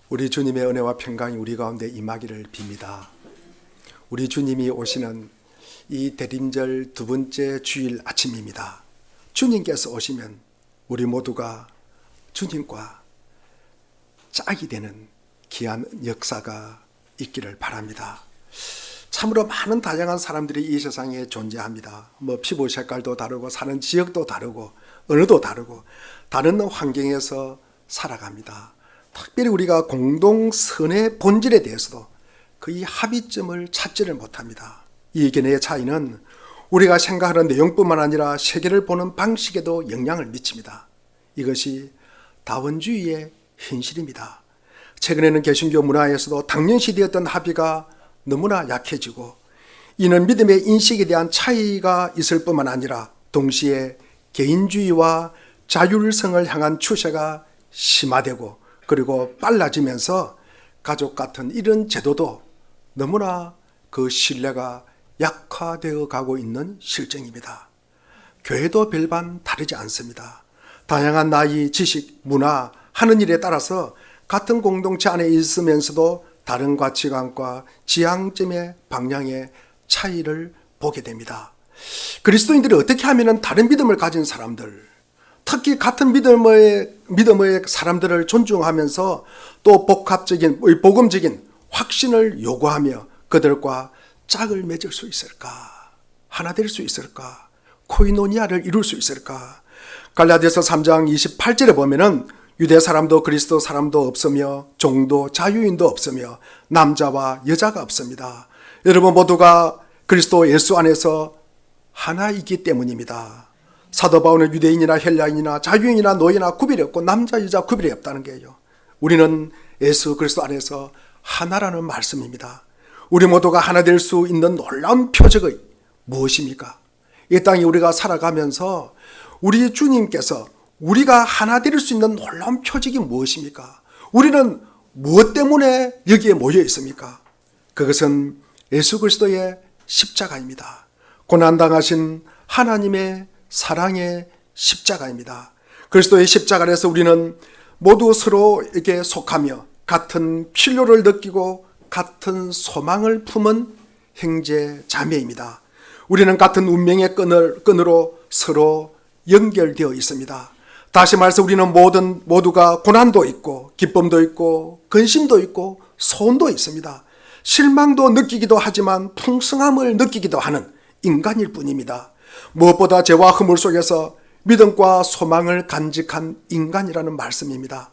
우리 주님의 은혜와 평강이 우리 가운데 임하기를 빕니다. 우리 주님이 오시는 이 대림절 두 번째 주일 아침입니다. 주님께서 오시면 우리 모두가 주님과 짝이 되는 귀한 역사가 있기를 바랍니다. 참으로 많은 다양한 사람들이 이 세상에 존재합니다. 피부 색깔도 다르고 사는 지역도 다르고 언어도 다르고 다른 환경에서 살아갑니다. 특별히 우리가 공동선의 본질에 대해서도 거의 합의점을 찾지를 못합니다. 이 견해의 차이는 우리가 생각하는 내용뿐만 아니라 세계를 보는 방식에도 영향을 미칩니다. 이것이 다원주의의 현실입니다. 최근에는 개신교 문화에서도 당연시되었던 합의가 너무나 약해지고, 이는 믿음의 인식에 대한 차이가 있을 뿐만 아니라 동시에 개인주의와 자율성을 향한 추세가 심화되고 그리고 빨라지면서 가족 같은 이런 제도도 너무나 그 신뢰가 약화되어 가고 있는 실정입니다. 교회도 별반 다르지 않습니다. 다양한 나이, 지식, 문화, 하는 일에 따라서 같은 공동체 안에 있으면서도 다른 가치관과 지향점의 방향의 차이를 보게 됩니다. 그리스도인들이 어떻게 하면 다른 믿음을 가진 사람들, 특히 같은 믿음의 사람들을 존중하면서 또 복음적인 확신을 요구하며 그들과 짝을 맺을 수 있을까? 하나 될 수 있을까? 코이노니아를 이룰 수 있을까? 갈라디아서 3장 28절에 보면은 유대 사람도 그리스도 사람도 없으며 종도 자유인도 없으며 남자와 여자가 없습니다. 여러분 모두가 그리스도 예수 안에서 하나이기 때문입니다. 사도 바울은 유대인이나 헬라인이나 자유인이나 노예나 구별이 없고 남자 여자 구별이 없다는 거예요. 우리는 예수 그리스도 안에서 하나라는 말씀입니다. 우리 모두가 하나 될 수 있는 놀라운 표적이 무엇입니까? 이 땅에 우리가 살아가면서 우리 주님께서 우리가 하나 될 수 있는 놀라운 표적이 무엇입니까? 우리는 무엇 때문에 여기에 모여 있습니까? 그것은 예수 그리스도의 십자가입니다. 고난당하신 하나님의 사랑의 십자가입니다. 그리스도의 십자가 안에서 우리는 모두 서로에게 속하며 같은 필요를 느끼고 같은 소망을 품은 형제 자매입니다. 우리는 같은 운명의 끈으로 서로 연결되어 있습니다. 다시 말해서 우리는 모두가 고난도 있고 기쁨도 있고 근심도 있고 소원도 있습니다. 실망도 느끼기도 하지만 풍성함을 느끼기도 하는 인간일 뿐입니다. 무엇보다 죄와 허물 속에서 믿음과 소망을 간직한 인간이라는 말씀입니다.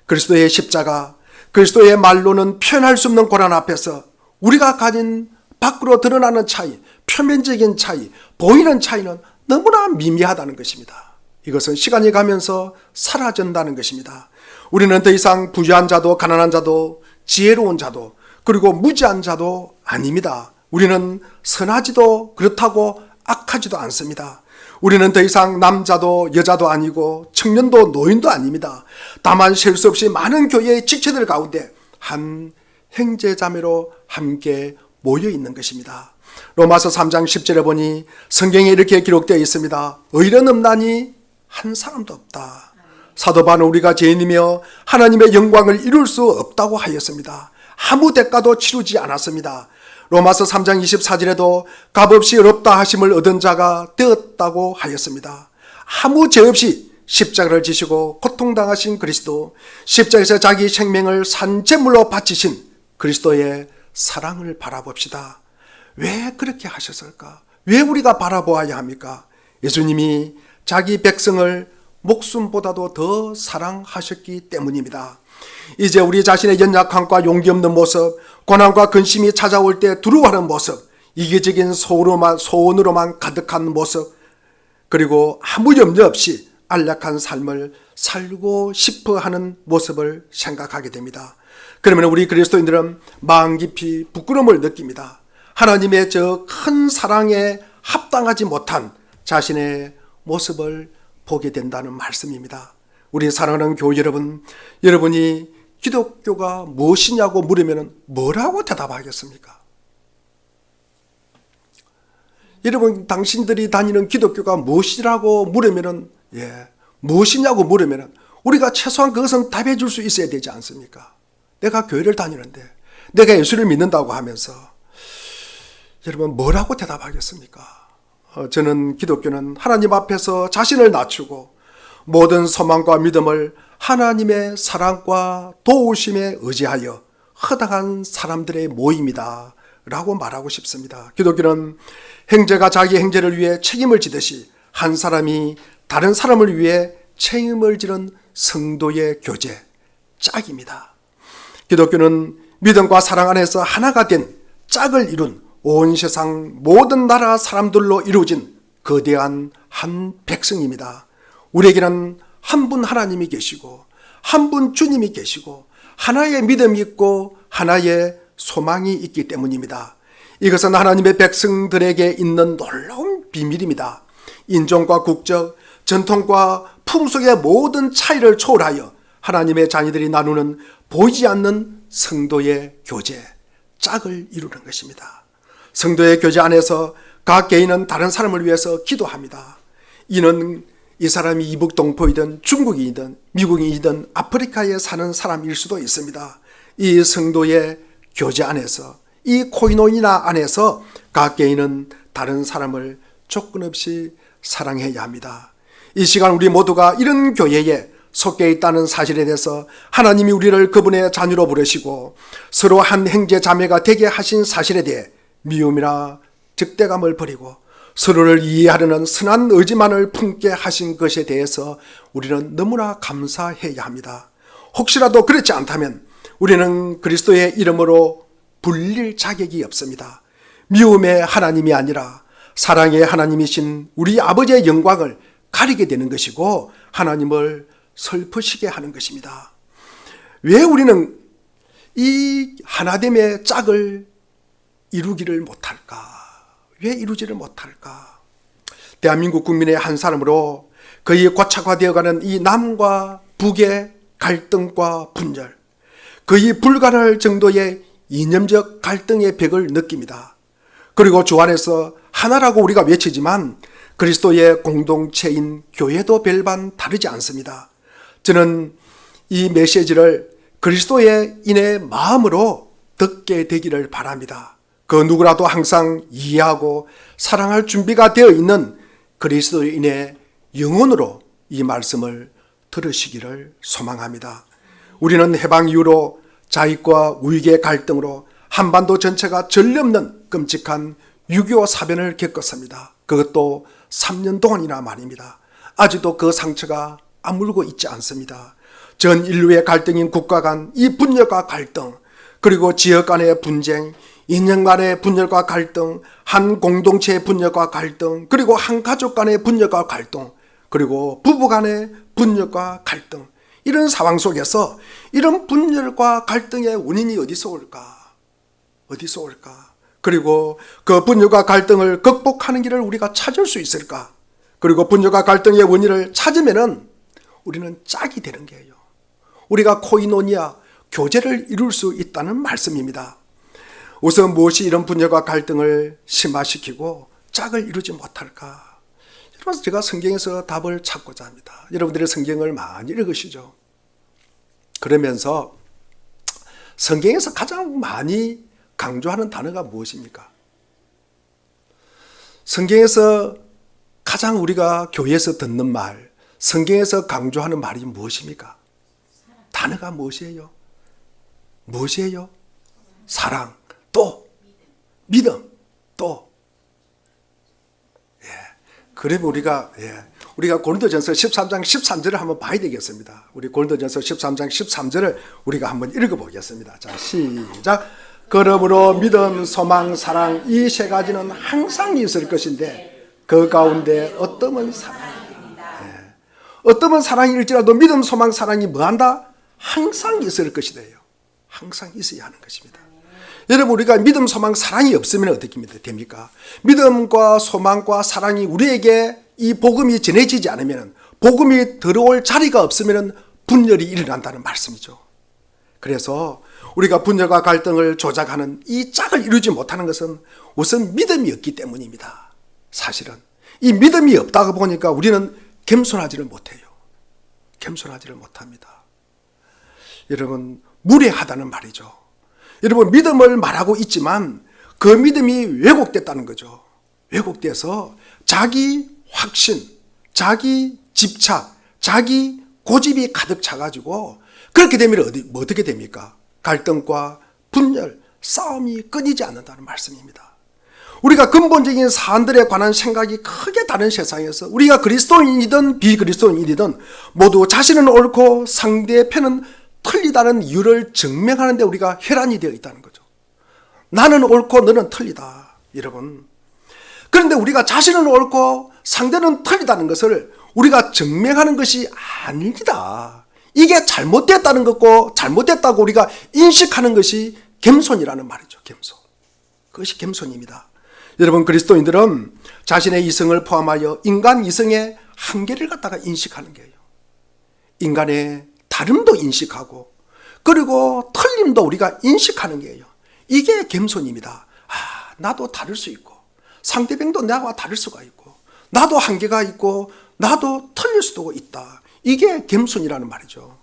그리스도의 십자가, 그리스도의 말로는 표현할 수 없는 고난 앞에서 우리가 가진 밖으로 드러나는 차이, 표면적인 차이, 보이는 차이는 너무나 미미하다는 것입니다. 이것은 시간이 가면서 사라진다는 것입니다. 우리는 더 이상 부유한 자도 가난한 자도 지혜로운 자도 그리고 무지한 자도 아닙니다. 우리는 선하지도 그렇다고 악하지도 않습니다. 우리는 더 이상 남자도 여자도 아니고 청년도 노인도 아닙니다. 다만 셀 수 없이 많은 교회의 지체들 가운데 한 형제자매로 함께 모여 있는 것입니다. 로마서 3장 10절에 보니 성경에 이렇게 기록되어 있습니다. 의인은 없나니 한 사람도 없다. 사도 바울은 우리가 죄인이며 하나님의 영광을 이룰 수 없다고 하였습니다. 아무 대가도 치르지 않았습니다. 로마서 3장 24절에도 값없이 의롭다 하심을 얻은 자가 되었다고 하였습니다. 아무 죄 없이 십자가를 지시고 고통당하신 그리스도, 십자가에서 자기 생명을 산제물로 바치신 그리스도의 사랑을 바라봅시다. 왜 그렇게 하셨을까? 왜 우리가 바라보아야 합니까? 예수님이 자기 백성을 목숨보다도 더 사랑하셨기 때문입니다. 이제 우리 자신의 연약함과 용기 없는 모습, 고난과 근심이 찾아올 때 두려워하는 모습, 이기적인 소원으로만 가득한 모습, 그리고 아무 염려 없이 안락한 삶을 살고 싶어 하는 모습을 생각하게 됩니다. 그러면 우리 그리스도인들은 마음 깊이 부끄러움을 느낍니다. 하나님의 저 큰 사랑에 합당하지 못한 자신의 모습을 보게 된다는 말씀입니다. 우리 사랑하는 교회 여러분, 여러분이 기독교가 무엇이냐고 물으면 뭐라고 대답하겠습니까? 여러분, 당신들이 다니는 기독교가 무엇이라고 물으면 무엇이냐고 물으면 우리가 최소한 그것은 답해 줄 수 있어야 되지 않습니까? 내가 교회를 다니는데, 내가 예수를 믿는다고 하면서 여러분 뭐라고 대답하겠습니까? 저는 기독교는 하나님 앞에서 자신을 낮추고 모든 소망과 믿음을 하나님의 사랑과 도우심에 의지하여 허당한 사람들의 모임이다 라고 말하고 싶습니다. 기독교는 형제가 자기 형제를 위해 책임을 지듯이 한 사람이 다른 사람을 위해 책임을 지는 성도의 교제, 짝입니다. 기독교는 믿음과 사랑 안에서 하나가 된 짝을 이룬 온 세상 모든 나라 사람들로 이루어진 거대한 한 백성입니다. 우리에게는 한 분 하나님이 계시고 한 분 주님이 계시고 하나의 믿음이 있고 하나의 소망이 있기 때문입니다. 이것은 하나님의 백성들에게 있는 놀라운 비밀입니다. 인종과 국적, 전통과 풍속의 모든 차이를 초월하여 하나님의 자녀들이 나누는 보이지 않는 성도의 교제, 짝을 이루는 것입니다. 성도의 교제 안에서 각 개인은 다른 사람을 위해서 기도합니다. 이는 이 사람이 이북 동포이든 중국인이든 미국인이든 아프리카에 사는 사람일 수도 있습니다. 이 성도의 교제 안에서, 이 코이노니아 안에서 각 개인은 다른 사람을 조건 없이 사랑해야 합니다. 이 시간 우리 모두가 이런 교회에 속해 있다는 사실에 대해서 하나님이 우리를 그분의 자녀로 부르시고 서로 한 형제 자매가 되게 하신 사실에 대해 미움이나 적대감을 버리고 서로를 이해하려는 선한 의지만을 품게 하신 것에 대해서 우리는 너무나 감사해야 합니다. 혹시라도 그렇지 않다면 우리는 그리스도의 이름으로 불릴 자격이 없습니다. 미움의 하나님이 아니라 사랑의 하나님이신 우리 아버지의 영광을 가리게 되는 것이고 하나님을 슬프시게 하는 것입니다. 왜 우리는 이 하나됨의 짝을 이루지를 못할까? 왜 이루지를 못할까? 대한민국 국민의 한 사람으로 거의 고착화되어가는 이 남과 북의 갈등과 분열, 거의 불가능할 정도의 이념적 갈등의 벽을 느낍니다. 그리고 주 안에서 하나라고 우리가 외치지만 그리스도의 공동체인 교회도 별반 다르지 않습니다. 저는 이 메시지를 그리스도의 인의 마음으로 듣게 되기를 바랍니다. 그 누구라도 항상 이해하고 사랑할 준비가 되어 있는 그리스도인의 영혼으로 이 말씀을 들으시기를 소망합니다. 우리는 해방 이후로 자익과 우익의 갈등으로 한반도 전체가 전례없는 끔찍한 6.25 사변을 겪었습니다. 그것도 3년 동안이나 말입니다. 아직도 그 상처가 아물고 있지 않습니다. 전 인류의 갈등인 국가 간 이 분열과 갈등, 그리고 지역 간의 분쟁, 인연 간의 분열과 갈등, 한 공동체의 분열과 갈등, 그리고 한 가족 간의 분열과 갈등, 그리고 부부 간의 분열과 갈등, 이런 상황 속에서 이런 분열과 갈등의 원인이 어디서 올까? 어디서 올까? 그리고 그 분열과 갈등을 극복하는 길을 우리가 찾을 수 있을까? 그리고 분열과 갈등의 원인을 찾으면은 우리는 짝이 되는 거예요. 우리가 코이노니아, 교제를 이룰 수 있다는 말씀입니다. 우선 무엇이 이런 분열과 갈등을 심화시키고 짝을 이루지 못할까? 여러분, 제가 성경에서 답을 찾고자 합니다. 여러분들의 성경을 많이 읽으시죠. 그러면서 성경에서 가장 많이 강조하는 단어가 무엇입니까? 성경에서 가장 우리가 교회에서 듣는 말, 성경에서 강조하는 말이 무엇입니까? 단어가 무엇이에요? 무엇이에요? 사랑, 또 믿음, 또 그러면 우리가 고린도전서 13장 13절을 한번 봐야 되겠습니다. 우리 고린도전서 13장 13절을 우리가 한번 읽어보겠습니다. 자, 시작. 그러므로 믿음, 소망, 사랑 이 세 가지는 항상 있을 것인데 그 가운데 어떠면 사랑일지라도 믿음, 소망, 사랑이 뭐한다? 항상 있을 것이래요. 항상 있어야 하는 것입니다. 여러분, 우리가 믿음, 소망, 사랑이 없으면 어떻게 됩니까? 믿음과 소망과 사랑이 우리에게 이 복음이 전해지지 않으면, 복음이 들어올 자리가 없으면 분열이 일어난다는 말씀이죠. 그래서 우리가 분열과 갈등을 조작하는 이 짝을 이루지 못하는 것은 우선 믿음이 없기 때문입니다. 사실은 이 믿음이 없다고 보니까 우리는 겸손하지를 못해요. 겸손하지를 못합니다. 여러분, 무례하다는 말이죠. 여러분, 믿음을 말하고 있지만 그 믿음이 왜곡됐다는 거죠. 왜곡돼서 자기 확신, 자기 집착, 자기 고집이 가득 차가지고 그렇게 되면 어떻게 됩니까? 갈등과 분열, 싸움이 끊이지 않는다는 말씀입니다. 우리가 근본적인 사안들에 관한 생각이 크게 다른 세상에서 우리가 그리스도인이든 비그리스도인이든 모두 자신은 옳고 상대편은 틀리다는 이유를 증명하는 데 우리가 혈안이 되어 있다는 거죠. 나는 옳고 너는 틀리다. 여러분, 그런데 우리가 자신은 옳고 상대는 틀리다는 것을 우리가 증명하는 것이 아닙니다. 이게 잘못됐다는 것고 잘못됐다고 우리가 인식하는 것이 겸손이라는 말이죠. 겸손. 그것이 겸손입니다. 여러분, 그리스도인들은 자신의 이성을 포함하여 인간 이성의 한계를 갖다가 인식하는 거예요. 인간의 다름도 인식하고 그리고 틀림도 우리가 인식하는 거예요. 이게 겸손입니다. 나도 다를 수 있고 상대방도 나와 다를 수가 있고 나도 한계가 있고 나도 틀릴 수도 있다. 이게 겸손이라는 말이죠.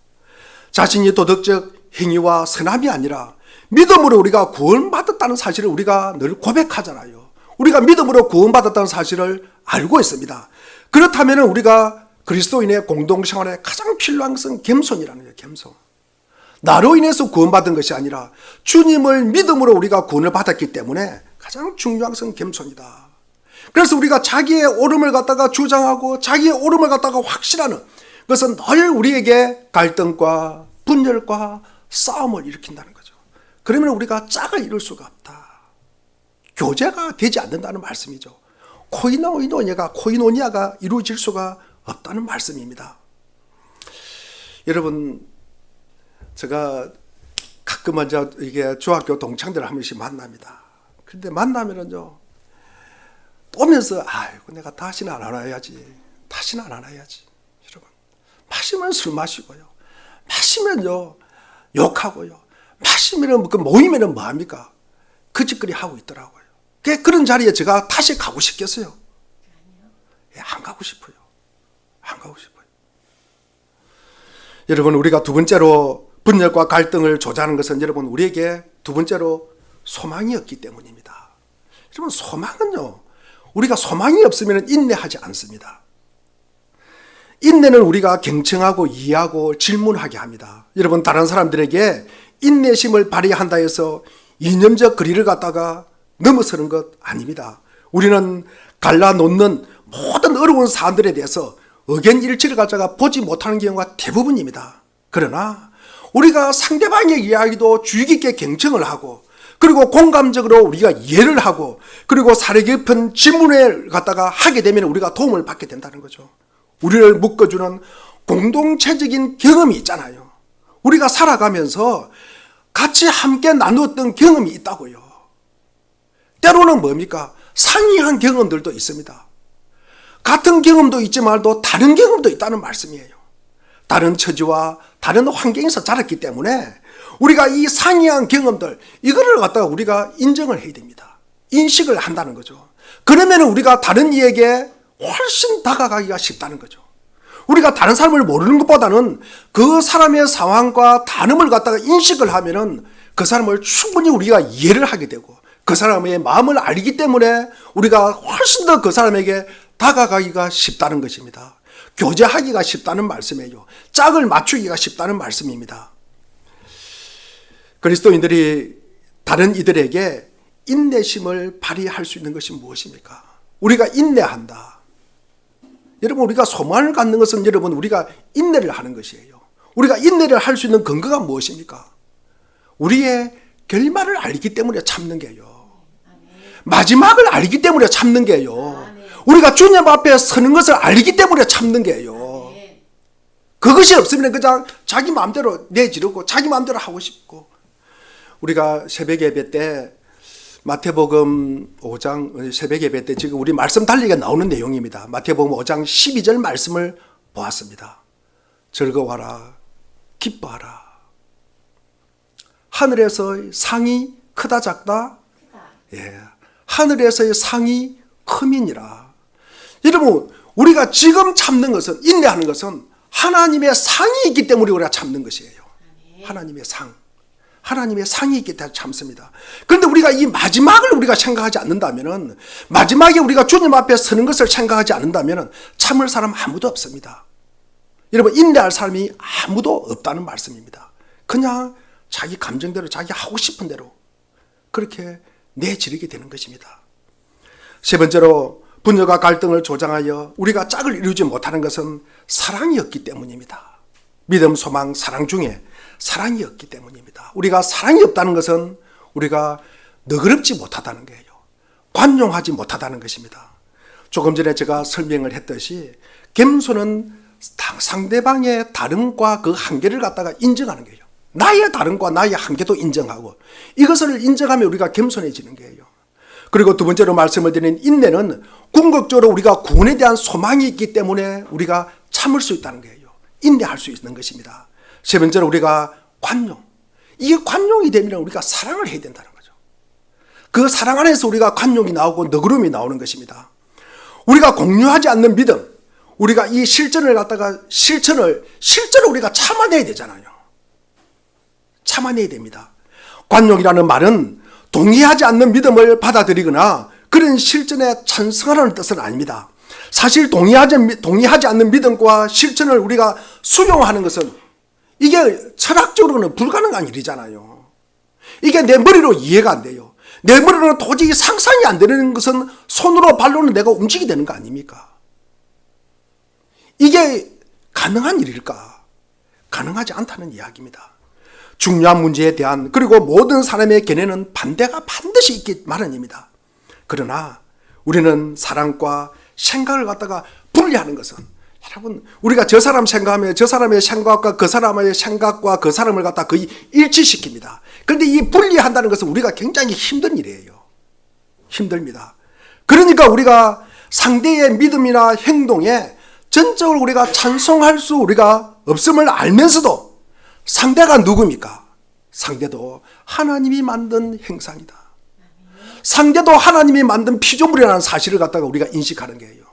자신이 도덕적 행위와 선함이 아니라 믿음으로 우리가 구원받았다는 사실을 우리가 늘 고백하잖아요. 우리가 믿음으로 구원받았다는 사실을 알고 있습니다. 그렇다면 우리가 그리스도인의 공동생활에 가장 필요한 것은 겸손이라는 거예요. 겸손. 나로 인해서 구원받은 것이 아니라 주님을 믿음으로 우리가 구원을 받았기 때문에 가장 중요한 것은 겸손이다. 그래서 우리가 자기의 옳음을 갖다가 주장하고 자기의 옳음을 갖다가 확신하는 그것은 늘 우리에게 갈등과 분열과 싸움을 일으킨다는 거죠. 그러면 우리가 짝을 이룰 수가 없다. 교제가 되지 않는다는 말씀이죠. 코이노니아가 이루어질 수가 없다는 말씀입니다. 여러분, 제가 가끔은 이게 중학교 동창들 한 번씩 만납니다. 근데 만나면은요, 오면서 아이고 내가 다시는 안 안아야지. 다시는 안 안아야지. 여러분, 마시면 술 마시고요. 마시면요 욕하고요. 마시면은 그 모이면은 뭐 합니까? 그 짓거리 하고 있더라고요. 그런 자리에 제가 다시 가고 싶겠어요? 안 가고 싶어요. 안 가고 싶어요. 여러분, 우리가 두 번째로 분열과 갈등을 조장하는 것은 여러분 우리에게 두 번째로 소망이 없기 때문입니다. 여러분, 소망은요, 우리가 소망이 없으면 인내하지 않습니다. 인내는 우리가 경청하고 이해하고 질문하게 합니다. 여러분, 다른 사람들에게 인내심을 발휘한다 해서 이념적 거리를 갖다가 넘어서는 것 아닙니다. 우리는 갈라놓는 모든 어려운 사안들에 대해서 의견 일치를 갖다가 보지 못하는 경우가 대부분입니다. 그러나 우리가 상대방의 이야기도 주의 깊게 경청을 하고 그리고 공감적으로 우리가 이해를 하고 그리고 사려 깊은 질문을 갖다가 하게 되면 우리가 도움을 받게 된다는 거죠. 우리를 묶어주는 공동체적인 경험이 있잖아요. 우리가 살아가면서 같이 함께 나누었던 경험이 있다고요. 때로는 뭡니까? 상이한 경험들도 있습니다. 같은 경험도 있지만도 다른 경험도 있다는 말씀이에요. 다른 처지와 다른 환경에서 자랐기 때문에 우리가 이 상이한 경험들, 이거를 갖다가 우리가 인정을 해야 됩니다. 인식을 한다는 거죠. 그러면 우리가 다른 이에게 훨씬 다가가기가 쉽다는 거죠. 우리가 다른 사람을 모르는 것보다는 그 사람의 상황과 다름을 갖다가 인식을 하면은 그 사람을 충분히 우리가 이해를 하게 되고 그 사람의 마음을 알기 때문에 우리가 훨씬 더 그 사람에게 다가가기가 쉽다는 것입니다. 교제하기가 쉽다는 말씀이에요. 짝을 맞추기가 쉽다는 말씀입니다. 그리스도인들이 다른 이들에게 인내심을 발휘할 수 있는 것이 무엇입니까? 우리가 인내한다. 여러분, 우리가 소망을 갖는 것은 여러분 우리가 인내를 하는 것이에요. 우리가 인내를 할 수 있는 근거가 무엇입니까? 우리의 결말을 알기 때문에 참는 게요. 마지막을 알기 때문에 참는 게요. 우리가 주님 앞에 서는 것을 알기 때문에 참는 게요. 그것이 없으면 그냥 자기 마음대로 내지르고 자기 마음대로 하고 싶고. 우리가 새벽 예배 때 마태복음 5장 새벽 예배 때 지금 우리 말씀 달리기가 나오는 내용입니다. 마태복음 5장 12절 말씀을 보았습니다. 즐거워하라, 기뻐하라. 하늘에서의 상이 크다 작다? 하늘에서의 상이 크민이라. 여러분, 우리가 지금 참는 것은, 인내하는 것은 하나님의 상이 있기 때문에 우리가 참는 것이에요. 하나님의 상. 하나님의 상이 있기 때문에 참습니다. 그런데 우리가 이 마지막을 우리가 생각하지 않는다면은, 마지막에 우리가 주님 앞에 서는 것을 생각하지 않는다면은 참을 사람 아무도 없습니다. 여러분, 인내할 사람이 아무도 없다는 말씀입니다. 그냥 자기 감정대로, 자기 하고 싶은 대로 그렇게 내지르게 되는 것입니다. 세 번째로, 분열과 갈등을 조장하여 우리가 짝을 이루지 못하는 것은 사랑이 없기 때문입니다. 믿음, 소망, 사랑 중에 사랑이 없기 때문입니다. 우리가 사랑이 없다는 것은 우리가 너그럽지 못하다는 거예요. 관용하지 못하다는 것입니다. 조금 전에 제가 설명을 했듯이 겸손은 상대방의 다름과 그 한계를 갖다가 인정하는 거예요. 나의 다름과 나의 한계도 인정하고, 이것을 인정하면 우리가 겸손해지는 거예요. 그리고 두 번째로 말씀을 드린 인내는 궁극적으로 우리가 구원에 대한 소망이 있기 때문에 우리가 참을 수 있다는 거예요. 인내할 수 있는 것입니다. 세 번째로 우리가 관용. 이게 관용이 되면 우리가 사랑을 해야 된다는 거죠. 그 사랑 안에서 우리가 관용이 나오고 너그러움이 나오는 것입니다. 우리가 공유하지 않는 믿음, 우리가 이 실전을 우리가 참아내야 되잖아요. 참아내야 됩니다. 관용이라는 말은 동의하지 않는 믿음을 받아들이거나 그런 실전에 찬성하라는 뜻은 아닙니다. 사실 동의하지 않는 믿음과 실천을 우리가 수용하는 것은 이게 철학적으로는 불가능한 일이잖아요. 이게 내 머리로 이해가 안 돼요. 내 머리로는 도저히 상상이 안 되는 것은 손으로 발로는 내가 움직이게 되는 거 아닙니까? 이게 가능한 일일까? 가능하지 않다는 이야기입니다. 중요한 문제에 대한, 그리고 모든 사람의 견해는 반대가 반드시 있기 마련입니다. 그러나 우리는 사랑과 생각을 갖다가 분리하는 것은, 여러분, 우리가 저 사람 생각하면 저 사람의 생각과 그 사람의 생각과 그 사람을 갖다 거의 일치시킵니다. 그런데 이 분리한다는 것은 우리가 굉장히 힘든 일이에요. 힘듭니다. 그러니까 우리가 상대의 믿음이나 행동에 전적으로 우리가 찬송할 수 우리가 없음을 알면서도, 상대가 누굽니까? 상대도 하나님이 만든 형상이다. 상대도 하나님이 만든 피조물이라는 사실을 갖다가 우리가 인식하는 거예요.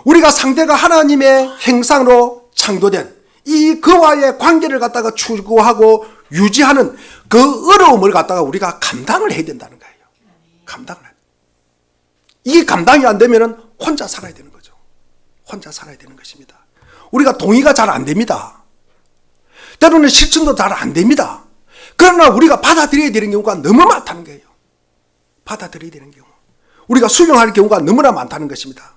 우리가 상대가 하나님의 형상으로 창조된 이 그와의 관계를 갖다가 추구하고 유지하는 그 어려움을 갖다가 우리가 감당을 해야 된다는 거예요. 감당을 해야 돼요. 이게 감당이 안 되면 혼자 살아야 되는 거죠. 혼자 살아야 되는 것입니다. 우리가 동의가 잘 안 됩니다. 때로는 실천도 잘 안 됩니다. 그러나 우리가 받아들여야 되는 경우가 너무 많다는 거예요. 받아들여야 되는 경우, 우리가 수용할 경우가 너무나 많다는 것입니다.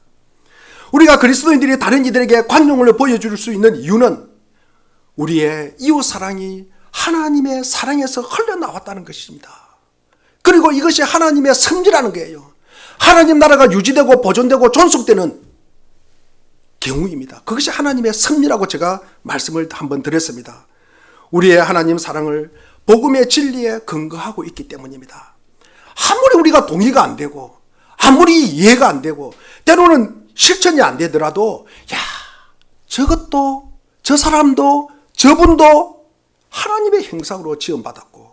우리가 그리스도인들이 다른 이들에게 관용을 보여줄 수 있는 이유는 우리의 이웃사랑이 하나님의 사랑에서 흘러나왔다는 것입니다. 그리고 이것이 하나님의 섭리라는 거예요. 하나님 나라가 유지되고 보존되고 존속되는 경우입니다. 그것이 하나님의 섭리라고 제가 말씀을 한번 드렸습니다. 우리의 하나님 사랑을 복음의 진리에 근거하고 있기 때문입니다. 아무리 우리가 동의가 안 되고, 아무리 이해가 안 되고, 때로는 실천이 안 되더라도, 야, 저것도, 저 사람도, 저분도 하나님의 형상으로 지음받았고,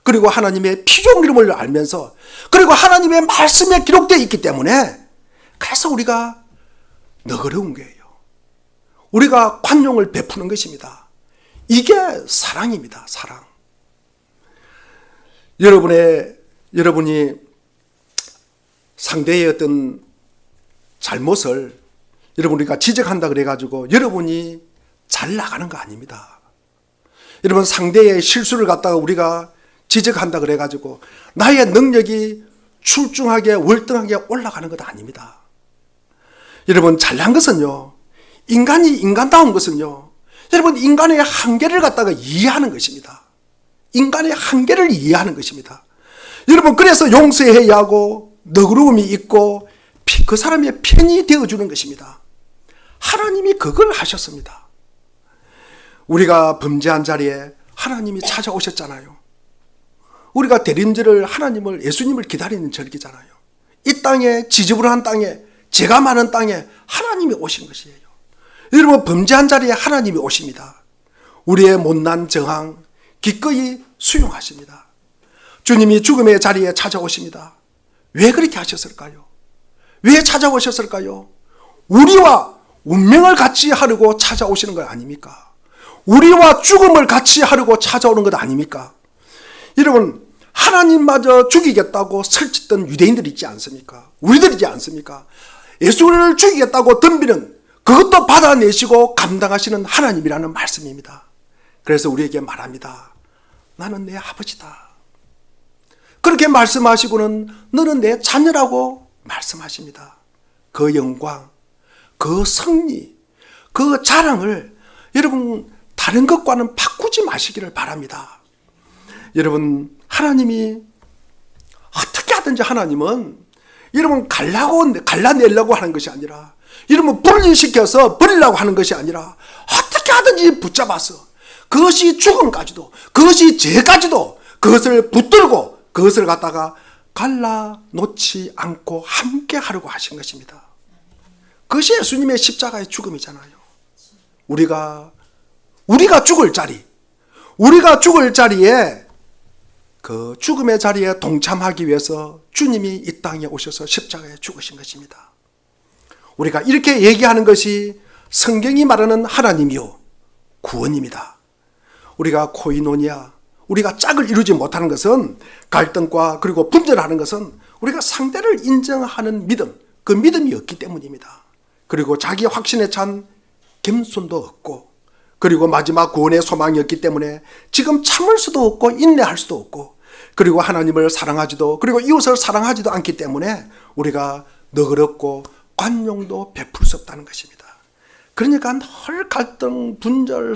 그리고 하나님의 피조물임을 알면서, 그리고 하나님의 말씀에 기록되어 있기 때문에, 그래서 우리가 너그러운 거예요. 우리가 관용을 베푸는 것입니다. 이게 사랑입니다. 사랑. 여러분이 상대의 어떤 잘못을 우리가 지적한다 그래가지고 여러분이 잘 나가는 거 아닙니다. 여러분, 상대의 실수를 갖다가 우리가 지적한다 그래가지고 나의 능력이 출중하게 월등하게 올라가는 것 아닙니다. 여러분, 잘난 것은요, 인간이 인간다운 것은요, 여러분, 인간의 한계를 갖다가 이해하는 것입니다. 인간의 한계를 이해하는 것입니다. 여러분, 그래서 용서해야 하고 너그러움이 있고 그 사람의 편이 되어주는 것입니다. 하나님이 그걸 하셨습니다. 우리가 범죄한 자리에 하나님이 찾아오셨잖아요. 우리가 대림절을 예수님을 기다리는 절기잖아요. 이 땅에, 지저분한 땅에, 죄가 많은 땅에 하나님이 오신 것이에요. 여러분, 범죄한 자리에 하나님이 오십니다. 우리의 못난 저항 기꺼이 수용하십니다. 주님이 죽음의 자리에 찾아오십니다. 왜 그렇게 하셨을까요? 왜 찾아오셨을까요? 우리와 운명을 같이 하려고 찾아오시는 것 아닙니까? 우리와 죽음을 같이 하려고 찾아오는 것 아닙니까? 여러분, 하나님마저 죽이겠다고 설치던 유대인들이 있지 않습니까? 우리들이지 않습니까? 예수를 죽이겠다고 덤비는 그것도 받아내시고 감당하시는 하나님이라는 말씀입니다. 그래서 우리에게 말합니다. 나는 내 아버지다. 그렇게 말씀하시고는 너는 내 자녀라고 말씀하십니다. 그 영광, 그 승리, 그 자랑을 여러분 다른 것과는 바꾸지 마시기를 바랍니다. 여러분, 하나님이 어떻게 하든지 하나님은 여러분 갈라내려고 하는 것이 아니라, 여러분 분리시켜서 버리려고 하는 것이 아니라 어떻게 하든지 붙잡아서 그것이 죽음까지도, 그것이 죄까지도 그것을 붙들고 그것을 갖다가 갈라놓지 않고 함께 하려고 하신 것입니다. 그것이 예수님의 십자가의 죽음이잖아요. 우리가 죽을 자리에 그 죽음의 자리에 동참하기 위해서 주님이 이 땅에 오셔서 십자가에 죽으신 것입니다. 우리가 이렇게 얘기하는 것이 성경이 말하는 하나님이요 구원입니다. 우리가 코이노니아, 우리가 짝을 이루지 못하는 것은, 갈등과 그리고 분절하는 것은 우리가 상대를 인정하는 믿음, 그 믿음이 없기 때문입니다. 그리고 자기 확신에 찬 겸손도 없고, 그리고 마지막 구원의 소망이 없기 때문에 지금 참을 수도 없고 인내할 수도 없고, 그리고 하나님을 사랑하지도, 그리고 이웃을 사랑하지도 않기 때문에 우리가 너그럽고 관용도 베풀 수 없다는 것입니다. 그러니까 늘 갈등, 분절,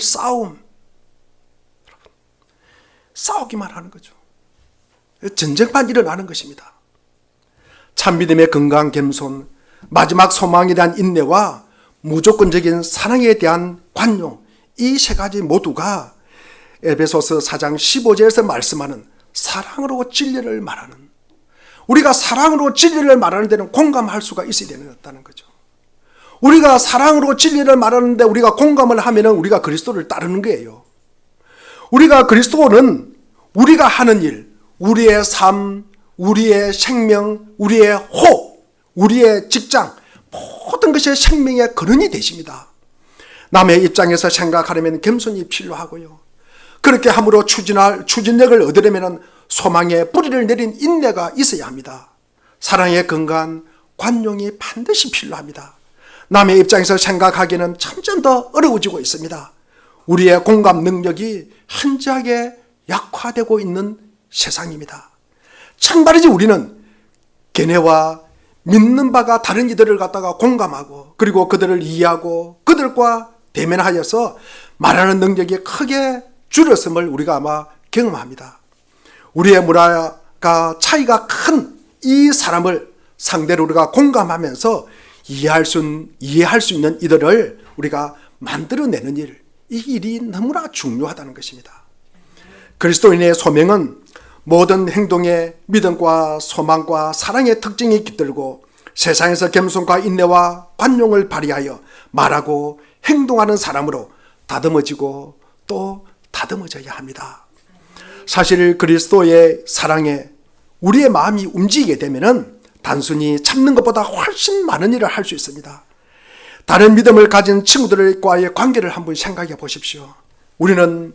싸우기만 하는 거죠. 전쟁만 일어나는 것입니다. 참믿음의 건강 겸손, 마지막 소망에 대한 인내와 무조건적인 사랑에 대한 관용, 이 세 가지 모두가 에베소서 4장 15절에서 말씀하는 사랑으로 진리를 말하는, 우리가 사랑으로 진리를 말하는 데는 공감할 수가 있어야 된다는 거죠. 우리가 사랑으로 진리를 말하는데 우리가 공감을 하면 우리가 그리스도를 따르는 거예요. 우리가 그리스도는 우리가 하는 일, 우리의 삶, 우리의 생명, 우리의 호흡, 우리의 직장, 모든 것이 생명의 근원이 되십니다. 남의 입장에서 생각하려면 겸손이 필요하고요. 그렇게 함으로 추진력을 얻으려면 소망의 뿌리를 내린 인내가 있어야 합니다. 사랑의 건강, 관용이 반드시 필요합니다. 남의 입장에서 생각하기에는 점점 더 어려워지고 있습니다. 우리의 공감 능력이 현저하게 약화되고 있는 세상입니다. 참말이지 우리는 걔네와 믿는 바가 다른 이들을 갖다가 공감하고, 그리고 그들을 이해하고 그들과 대면하여서 말하는 능력이 크게 줄었음을 우리가 아마 경험합니다. 우리의 문화가 차이가 큰 이 사람을 상대로 우리가 공감하면서 이해할 수 있는 이들을 우리가 만들어내는 일, 이 일이 너무나 중요하다는 것입니다. 그리스도인의 소명은 모든 행동에 믿음과 소망과 사랑의 특징이 깃들고 세상에서 겸손과 인내와 관용을 발휘하여 말하고 행동하는 사람으로 다듬어지고 또 다듬어져야 합니다. 사실 그리스도의 사랑에 우리의 마음이 움직이게 되면 단순히 참는 것보다 훨씬 많은 일을 할 수 있습니다. 다른 믿음을 가진 친구들과의 관계를 한번 생각해 보십시오. 우리는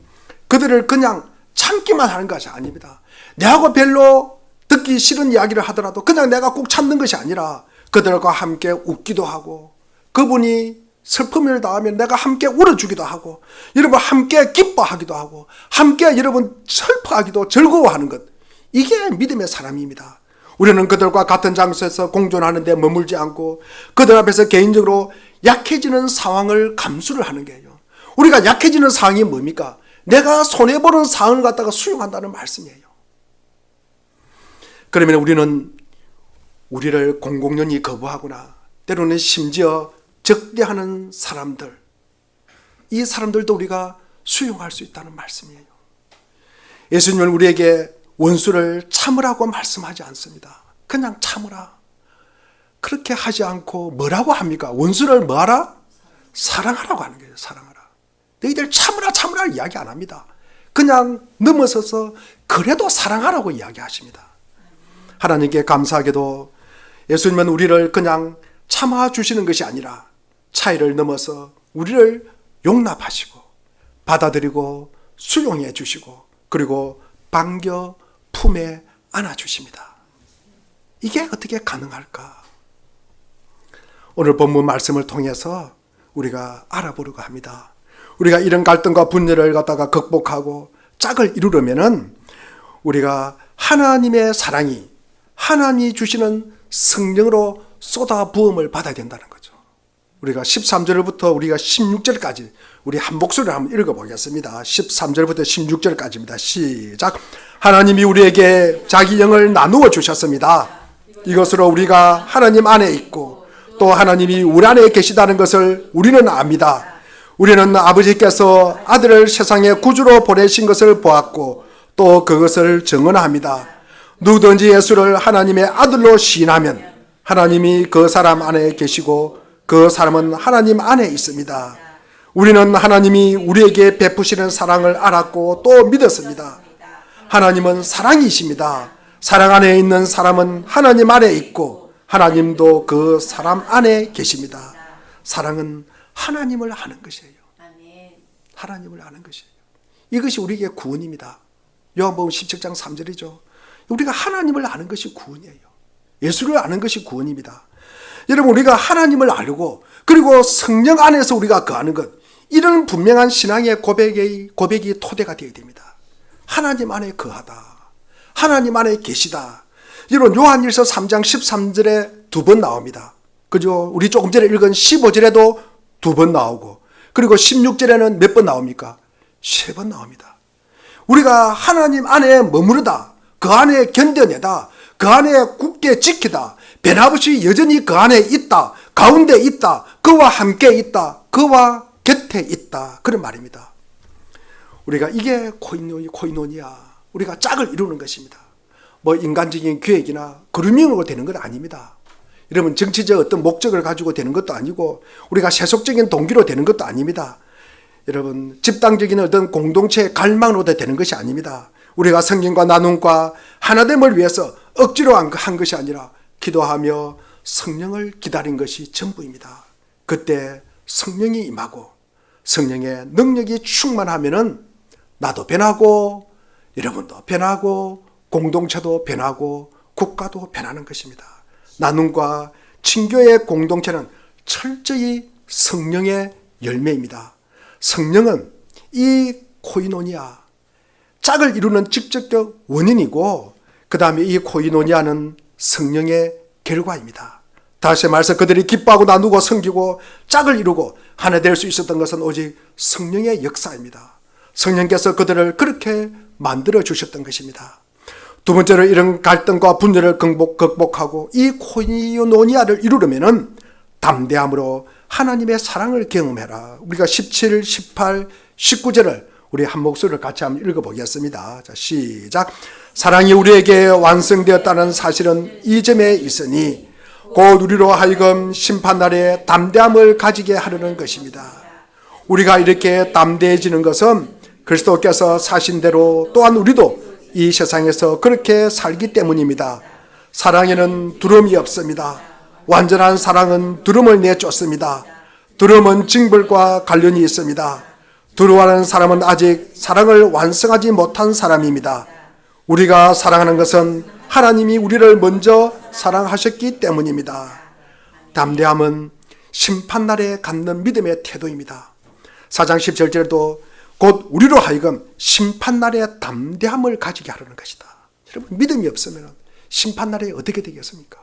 그들을 그냥 참기만 하는 것이 아닙니다. 내하고 별로 듣기 싫은 이야기를 하더라도 그냥 내가 꼭 참는 것이 아니라 그들과 함께 웃기도 하고, 그분이 슬픔을 당하면 내가 함께 울어주기도 하고, 여러분 함께 기뻐하기도 하고, 함께 여러분 슬퍼하기도 즐거워하는 것, 이게 믿음의 사람입니다. 우리는 그들과 같은 장소에서 공존하는데 머물지 않고 그들 앞에서 개인적으로 약해지는 상황을 감수를 하는 거예요. 우리가 약해지는 상황이 뭡니까? 내가 손해보는 상황을 갖다가 수용한다는 말씀이에요. 그러면 우리는 우리를 공공연히 거부하거나 때로는 심지어 적대하는 사람들, 이 사람들도 우리가 수용할 수 있다는 말씀이에요. 예수님은 우리에게 원수를 참으라고 말씀하지 않습니다. 그냥 참으라. 그렇게 하지 않고 뭐라고 합니까? 원수를 뭐하라? 사랑하라고 하는 거예요. 사랑하라. 너희들 참으라 이야기 안 합니다. 그냥 넘어서서 그래도 사랑하라고 이야기하십니다. 하나님께 감사하게도 예수님은 우리를 그냥 참아주시는 것이 아니라 차이를 넘어서 우리를 용납하시고 받아들이고 수용해 주시고, 그리고 반겨 품에 안아주십니다. 이게 어떻게 가능할까? 오늘 본문 말씀을 통해서 우리가 알아보려고 합니다. 우리가 이런 갈등과 분열을 갖다가 극복하고 짝을 이루려면은 우리가 하나님의 사랑이 하나님이 주시는 성령으로 쏟아 부음을 받아야 된다는 거죠. 우리가 13절부터 우리가 16절까지 우리 한 목소리를 한번 읽어보겠습니다. 13절부터 16절까지입니다. 시작. 하나님이 우리에게 자기 영을 나누어 주셨습니다. 이것으로 우리가 하나님 안에 있고 또 하나님이 우리 안에 계시다는 것을 우리는 압니다. 우리는 아버지께서 아들을 세상의 구주로 보내신 것을 보았고 또 그것을 증언합니다. 누구든지 예수를 하나님의 아들로 시인하면 하나님이 그 사람 안에 계시고 그 사람은 하나님 안에 있습니다. 우리는 하나님이 우리에게 베푸시는 사랑을 알았고 또 믿었습니다. 하나님은 사랑이십니다. 사랑 안에 있는 사람은 하나님 안에 있고 하나님도 그 사람 안에 계십니다. 사랑은 하나님을 아는 것이에요. 하나님을 아는 것이에요. 이것이 우리에게 구원입니다. 요한복음 17장 3절이죠. 우리가 하나님을 아는 것이 구원이에요. 예수를 아는 것이 구원입니다. 여러분, 우리가 하나님을 알고 그리고 성령 안에서 우리가 거하는 것, 이런 분명한 신앙의 고백이 토대가 되어야 됩니다. 하나님 안에 거하다. 하나님 안에 계시다. 여러분, 요한일서 3장 13절에 2번 나옵니다. 그죠? 우리 조금 전에 읽은 15절에도 2번 나오고, 그리고 16절에는 몇 번 나옵니까? 3번 나옵니다. 우리가 하나님 안에 머무르다, 그 안에 견뎌내다, 그 안에 굳게 지키다, 변함없이 여전히 그 안에 있다, 가운데 있다, 그와 함께 있다, 그와 곁에 있다, 그런 말입니다. 우리가 이게 코이노니아, 우리가 짝을 이루는 것입니다. 뭐 인간적인 계획이나 그루밍으로 되는 건 아닙니다. 여러분, 정치적 어떤 목적을 가지고 되는 것도 아니고 우리가 세속적인 동기로 되는 것도 아닙니다. 여러분, 집단적인 어떤 공동체의 갈망으로 되는 것이 아닙니다. 우리가 성경과 나눔과 하나됨을 위해서 억지로 한 것이 아니라 기도하며 성령을 기다린 것이 전부입니다. 그때 성령이 임하고 성령의 능력이 충만하면은 나도 변하고 여러분도 변하고 공동체도 변하고 국가도 변하는 것입니다. 나눔과 친교의 공동체는 철저히 성령의 열매입니다. 성령은 이 코이노니아, 짝을 이루는 직접적 원인이고 그 다음에 이 코이노니아는 성령의 결과입니다. 다시 말해서 그들이 기뻐하고 나누고 섬기고 짝을 이루고 하나 될 수 있었던 것은 오직 성령의 역사입니다. 성령께서 그들을 그렇게 만들어 주셨던 것입니다. 두 번째로 이런 갈등과 분열을 극복하고 이 코이노니아를 이루려면 담대함으로 하나님의 사랑을 경험해라. 우리가 17, 18, 19절을 우리 한 목소리를 같이 한번 읽어보겠습니다. 자, 시작. 사랑이 우리에게 완성되었다는 사실은 이 점에 있으니 곧 우리로 하여금 심판날에 담대함을 가지게 하려는 것입니다. 우리가 이렇게 담대해지는 것은 그리스도께서 사신 대로 또한 우리도 이 세상에서 그렇게 살기 때문입니다. 사랑에는 두려움이 없습니다. 완전한 사랑은 두려움을 내쫓습니다. 두려움은 징벌과 관련이 있습니다. 두려워하는 사람은 아직 사랑을 완성하지 못한 사람입니다. 우리가 사랑하는 것은 하나님이 우리를 먼저 사랑하셨기 때문입니다. 담대함은 심판날에 갖는 믿음의 태도입니다. 4장 17절에도 곧 우리로 하여금 심판날에 담대함을 가지게 하려는 것이다. 여러분, 믿음이 없으면 심판날에 어떻게 되겠습니까?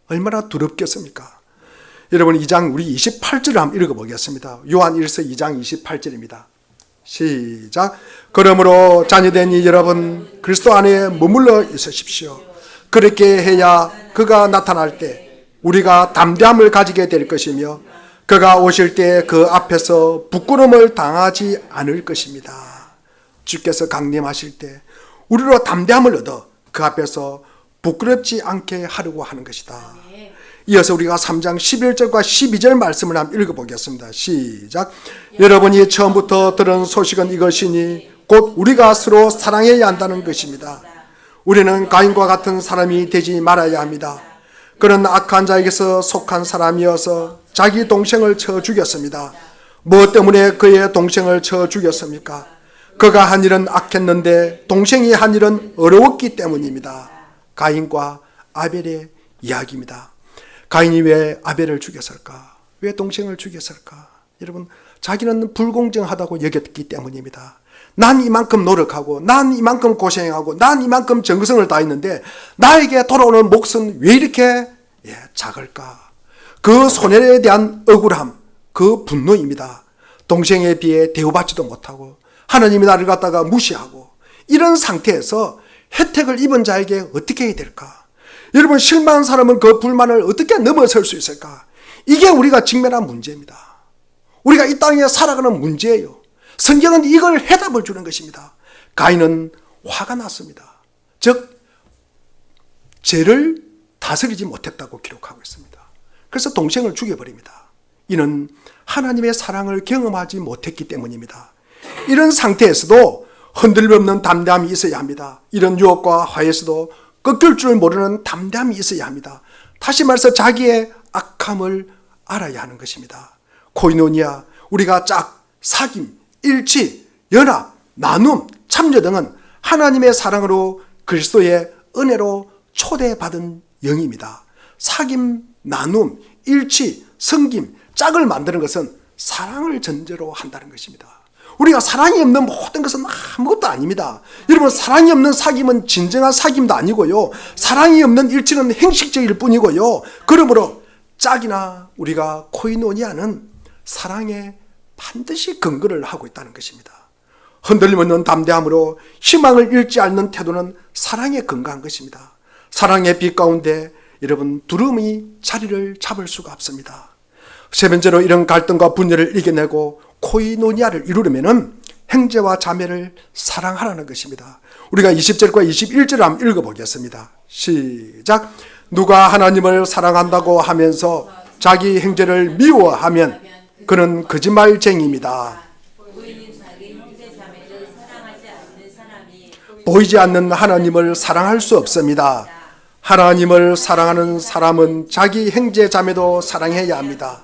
얼마나 두렵겠습니까? 여러분, 2장 우리 28절을 한번 읽어보겠습니다. 요한 1서 2장 28절입니다. 시작. 그러므로 자녀되니 여러분 그리스도 안에 머물러 있으십시오. 그렇게 해야 그가 나타날 때 우리가 담대함을 가지게 될 것이며 그가 오실 때 그 앞에서 부끄러움을 당하지 않을 것입니다. 주께서 강림하실 때 우리로 담대함을 얻어 그 앞에서 부끄럽지 않게 하려고 하는 것이다. 이어서 우리가 3장 11절과 12절 말씀을 한번 읽어보겠습니다. 시작. 여러분이 처음부터 들은 소식은 이것이니 곧 우리가 서로 사랑해야 한다는 것입니다. 우리는 가인과 같은 사람이 되지 말아야 합니다. 그는 악한 자에게서 속한 사람이어서 자기 동생을 쳐 죽였습니다. 무엇 때문에 그의 동생을 쳐 죽였습니까? 그가 한 일은 악했는데 동생이 한 일은 어려웠기 때문입니다. 가인과 아벨의 이야기입니다. 가인이 왜 아벨을 죽였을까? 왜 동생을 죽였을까? 여러분, 자기는 불공정하다고 여겼기 때문입니다. 난 이만큼 노력하고, 난 이만큼 고생하고, 난 이만큼 정성을 다했는데 나에게 돌아오는 몫은 왜 이렇게 작을까? 그 손해에 대한 억울함, 그 분노입니다. 동생에 비해 대우받지도 못하고 하나님이 나를 갖다가 무시하고, 이런 상태에서 혜택을 입은 자에게 어떻게 해야 될까? 여러분, 실망한 사람은 그 불만을 어떻게 넘어설 수 있을까? 이게 우리가 직면한 문제입니다. 우리가 이 땅에 살아가는 문제예요. 성경은 이걸 해답을 주는 것입니다. 가인은 화가 났습니다. 즉 죄를 다스리지 못했다고 기록하고 있습니다. 그래서 동생을 죽여버립니다. 이는 하나님의 사랑을 경험하지 못했기 때문입니다. 이런 상태에서도 흔들림 없는 담대함이 있어야 합니다. 이런 유혹과 화에서도 꺾일 줄 모르는 담대함이 있어야 합니다. 다시 말해서 자기의 악함을 알아야 하는 것입니다. 코이노니아, 우리가 짝, 사귐, 일치, 연합, 나눔, 참여 등은 하나님의 사랑으로 그리스도의 은혜로 초대받은 영입니다. 사귐, 나눔, 일치, 섬김, 짝을 만드는 것은 사랑을 전제로 한다는 것입니다. 우리가 사랑이 없는 모든 것은 아무것도 아닙니다. 여러분, 사랑이 없는 사귐은 진정한 사귐도 아니고요, 사랑이 없는 일치는 행식적일 뿐이고요. 그러므로 짝이나 우리가 코이노니아는 사랑에 반드시 근거를 하고 있다는 것입니다. 흔들림 없는 담대함으로 희망을 잃지 않는 태도는 사랑에 근거한 것입니다. 사랑의 빛 가운데 여러분, 두려움이 자리를 잡을 수가 없습니다. 세 번째로, 이런 갈등과 분열을 이겨내고 코이노니아를 이루려면 형제와 자매를 사랑하라는 것입니다. 우리가 20절과 21절을 한번 읽어보겠습니다. 시작. 누가 하나님을 사랑한다고 하면서 자기 형제를 미워하면 그는 거짓말쟁이입니다. 보이지 않는 하나님을 사랑할 수 없습니다. 하나님을 사랑하는 사람은 자기 형제 자매도 사랑해야 합니다.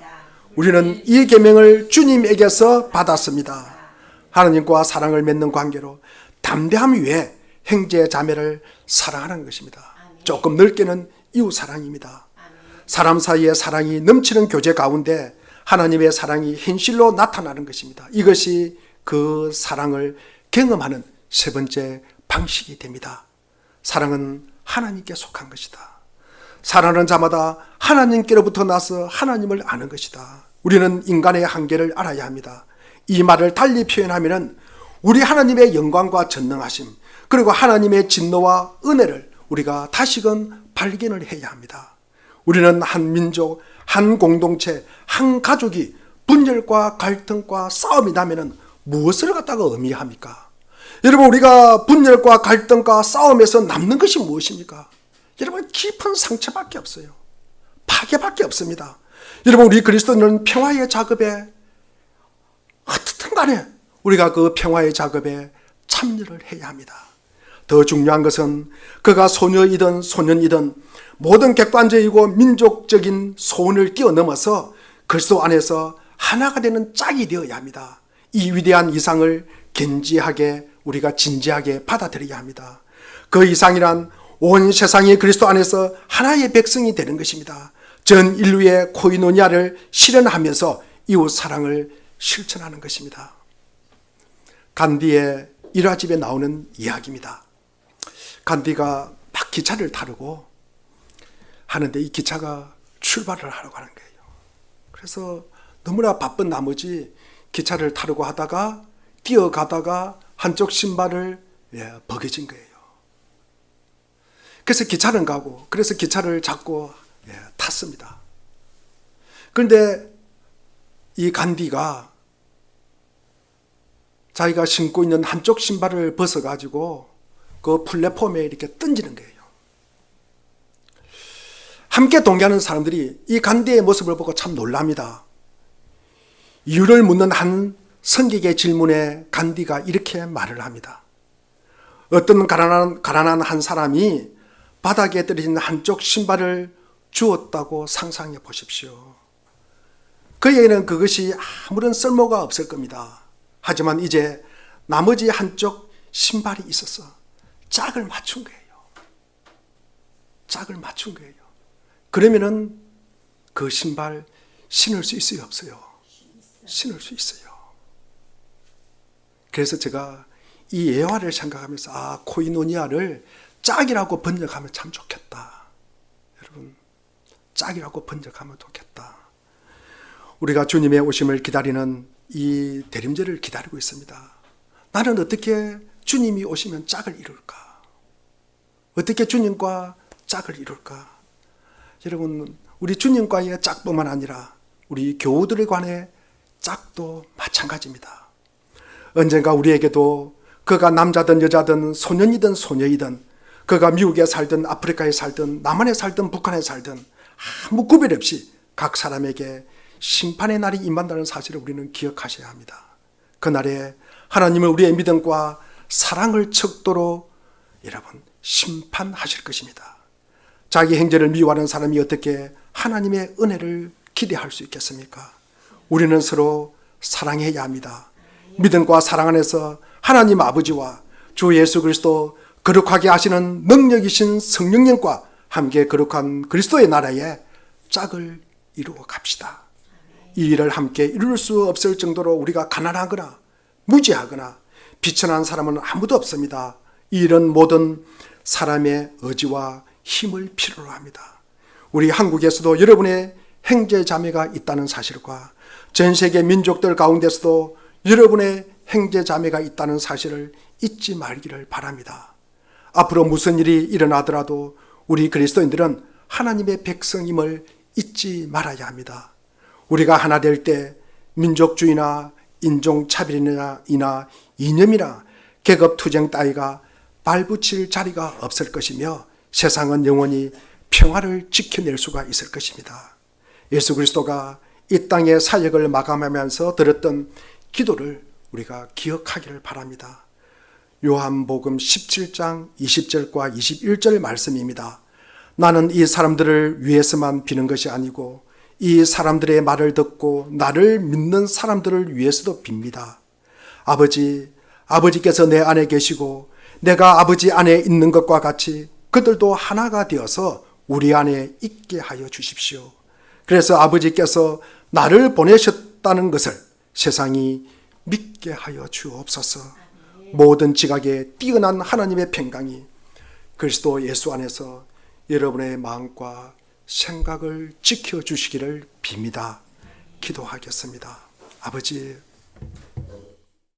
우리는 이 계명을 주님에게서 받았습니다. 하나님과 사랑을 맺는 관계로 담대함 위에 형제 자매를 사랑하는 것입니다. 조금 넓게는 이웃 사랑입니다. 사람 사이의 사랑이 넘치는 교제 가운데 하나님의 사랑이 현실로 나타나는 것입니다. 이것이 그 사랑을 경험하는 세 번째 방식이 됩니다. 사랑은 하나님께 속한 것이다. 사랑하는 자마다 하나님께로부터 나서 하나님을 아는 것이다. 우리는 인간의 한계를 알아야 합니다. 이 말을 달리 표현하면 우리 하나님의 영광과 전능하심, 그리고 하나님의 진노와 은혜를 우리가 다시금 발견을 해야 합니다. 우리는 한 민족, 한 공동체, 한 가족이 분열과 갈등과 싸움이 나면 무엇을 갖다가 의미합니까? 여러분, 우리가 분열과 갈등과 싸움에서 남는 것이 무엇입니까? 여러분, 깊은 상처밖에 없어요. 파괴밖에 없습니다. 여러분, 우리 그리스도인은 평화의 작업에 어떻든 간에 우리가 그 평화의 작업에 참여를 해야 합니다. 더 중요한 것은 그가 소녀이든 소년이든 모든 객관적이고 민족적인 소원을 뛰어넘어서 그리스도 안에서 하나가 되는 짝이 되어야 합니다. 이 위대한 이상을 견지하게, 우리가 진지하게 받아들여야 합니다. 그 이상이란 온 세상이 그리스도 안에서 하나의 백성이 되는 것입니다. 전 인류의 코이노니아를 실현하면서 이웃 사랑을 실천하는 것입니다. 간디의 일화집에 나오는 이야기입니다. 간디가 막 기차를 타려고 하는데 이 기차가 출발을 하려고 하는 거예요. 그래서 너무나 바쁜 나머지 기차를 타려고 하다가 뛰어가다가 한쪽 신발을 벗겨진 거예요. 그래서 기차는 가고, 그래서 기차를 잡고 탔습니다. 그런데 이 간디가 자기가 신고 있는 한쪽 신발을 벗어가지고 그 플랫폼에 이렇게 던지는 거예요. 함께 동행하는 사람들이 이 간디의 모습을 보고 참 놀랍니다. 이유를 묻는 한 선객의 질문에 간디가 이렇게 말을 합니다. 어떤 가난한 한 사람이 바닥에 떨어진 한쪽 신발을 주었다고 상상해 보십시오. 그에게는 그것이 아무런 쓸모가 없을 겁니다. 하지만 이제 나머지 한쪽 신발이 있어서 짝을 맞춘 거예요. 짝을 맞춘 거예요. 그러면은 그 신발 신을 수 있어요, 없어요? 신을 수 있어요. 그래서 제가 이 예화를 생각하면서 코이노니아를 짝이라고 번역하면 참 좋겠다. 여러분, 짝이라고 번역하면 좋겠다. 우리가 주님의 오심을 기다리는 이 대림절을 기다리고 있습니다. 나는 어떻게 주님이 오시면 짝을 이룰까? 어떻게 주님과 짝을 이룰까? 여러분, 우리 주님과의 짝뿐만 아니라 우리 교우들에 관해 짝도 마찬가지입니다. 언젠가 우리에게도 그가 남자든 여자든 소년이든 소녀이든 그가 미국에 살든 아프리카에 살든 남한에 살든 북한에 살든 아무 구별 없이 각 사람에게 심판의 날이 임한다는 사실을 우리는 기억하셔야 합니다. 그날에 하나님은 우리의 믿음과 사랑을 척도로 여러분 심판하실 것입니다. 자기 행제를 미워하는 사람이 어떻게 하나님의 은혜를 기대할 수 있겠습니까? 우리는 서로 사랑해야 합니다. 믿음과 사랑 안에서 하나님 아버지와 주 예수 그리스도 거룩하게 하시는 능력이신 성령님과 함께 거룩한 그리스도의 나라에 짝을 이루어 갑시다. 이 일을 함께 이룰 수 없을 정도로 우리가 가난하거나 무지하거나 비천한 사람은 아무도 없습니다. 이 일은 모든 사람의 의지와 힘을 필요로 합니다. 우리 한국에서도 여러분의 형제 자매가 있다는 사실과 전 세계 민족들 가운데서도 여러분의 형제 자매가 있다는 사실을 잊지 말기를 바랍니다. 앞으로 무슨 일이 일어나더라도 우리 그리스도인들은 하나님의 백성임을 잊지 말아야 합니다. 우리가 하나 될 때 민족주의나 인종차별이나 이념이나 계급투쟁 따위가 발붙일 자리가 없을 것이며 세상은 영원히 평화를 지켜낼 수가 있을 것입니다. 예수 그리스도가 이 땅의 사역을 마감하면서 들었던 기도를 우리가 기억하기를 바랍니다. 요한복음 17장 20절과 21절 말씀입니다. 나는 이 사람들을 위해서만 비는 것이 아니고 이 사람들의 말을 듣고 나를 믿는 사람들을 위해서도 빕니다. 아버지께서 내 안에 계시고 내가 아버지 안에 있는 것과 같이 그들도 하나가 되어서 우리 안에 있게 하여 주십시오. 그래서 아버지께서 나를 보내셨다는 것을 세상이 믿게 하여 주옵소서. 모든 지각에 뛰어난 하나님의 평강이 그리스도 예수 안에서 여러분의 마음과 생각을 지켜주시기를 빕니다. 기도하겠습니다. 아버지,